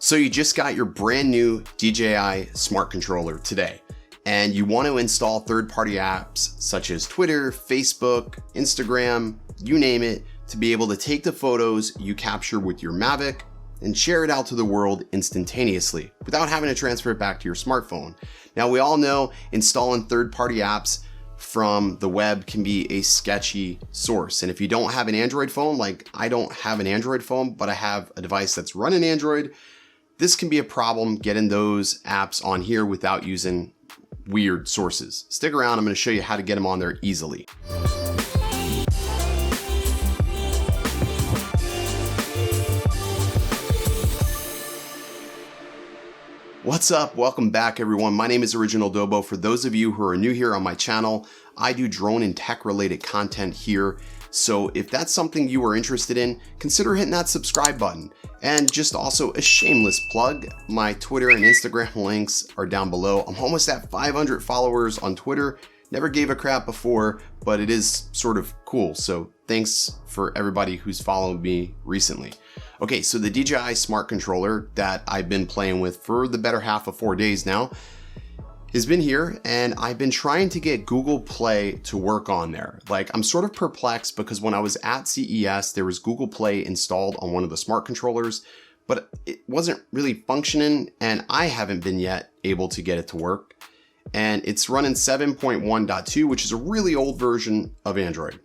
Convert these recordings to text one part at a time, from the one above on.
So you just got your brand new DJI smart controller today, and you want to install third-party apps such as Twitter, Facebook, Instagram, you name it, to be able to take the photos you capture with your Mavic and share it out to the world instantaneously without having to transfer it back to your smartphone. Now, we all know installing third-party apps from the web can be a sketchy source. And if you don't have an Android phone, like I don't have an Android phone, but I have a device that's running Android, this can be a problem getting those apps on here without using weird sources. Stick around, I'm going to show you how to get them on there easily. What's up? Welcome back, everyone. My name is Original Dobo. For those of you who are new here on my channel, I do drone and tech related content here. So if that's something you are interested in, consider hitting that subscribe button. And just also a shameless plug, my Twitter and Instagram links are down below. I'm almost at 500 followers on Twitter. Never gave a crap before, but it is sort of cool. So thanks for everybody who's followed me recently. Okay, so the DJI smart controller that I've been playing with for the better half of 4 days now has been here, and I've been trying to get Google Play to work on there. Like, I'm sort of perplexed because when I was at CES, there was Google Play installed on one of the smart controllers, but it wasn't really functioning, and I haven't been yet able to get it to work. And it's running 7.1.2, which is a really old version of Android.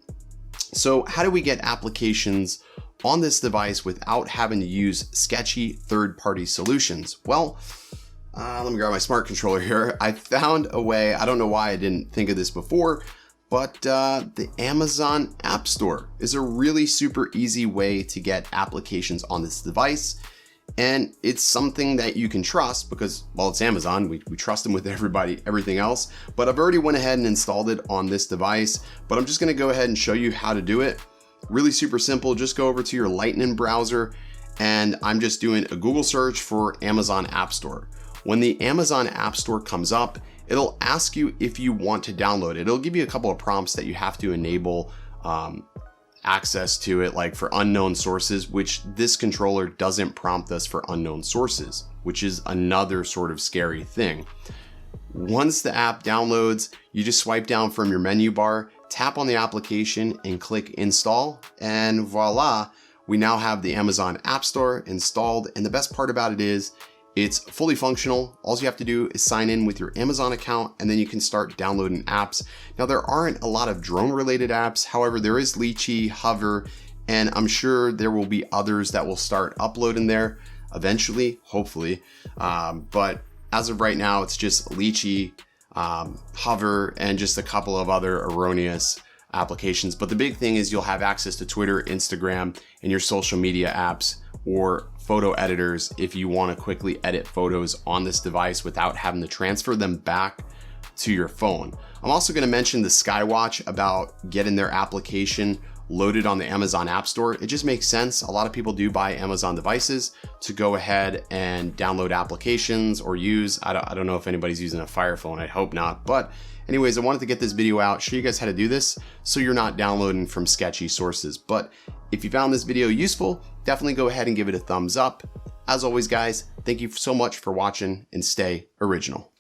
So how do we get applications on this device without having to use sketchy third-party solutions? Well, let me grab my smart controller here. I found a way. I don't know why I didn't think of this before, but the Amazon App Store is a really super easy way to get applications on this device. And it's something that you can trust because, well, it's Amazon. We trust them with everything else. But I've already went ahead and installed it on this device, but I'm just going to go ahead and show you how to do it. Really super simple. Just go over to your Lightning browser, and I'm just doing a Google search for Amazon App Store. When the Amazon App Store comes up, it'll ask you if you want to download it. It'll give you a couple of prompts that you have to enable access to it, like for unknown sources, which this controller doesn't prompt us for unknown sources, which is another sort of scary thing. Once the app downloads, you just swipe down from your menu bar, tap on the application and click install, and voila, we now have the Amazon App Store installed. And the best part about it is it's fully functional. All you have to do is sign in with your Amazon account, and then you can start downloading apps. Now, there aren't a lot of drone related apps. However, there is Lychee, Hover, and I'm sure there will be others that will start uploading there eventually, hopefully. But as of right now, it's just Lychee, Hover, and just a couple of other erroneous applications. But the big thing is you'll have access to Twitter, Instagram, and your social media apps or photo editors if you want to quickly edit photos on this device without having to transfer them back to your phone. I'm also going to mention the Skywatch about getting their application loaded on the Amazon App Store. It just makes sense. A lot of people do buy Amazon devices to go ahead and download applications or use, I don't know if anybody's using a Fire phone, I hope not. But anyways, I wanted to get this video out, show you guys how to do this so you're not downloading from sketchy sources. But if you found this video useful, definitely go ahead and give it a thumbs up. As always, guys, thank you so much for watching, and stay original.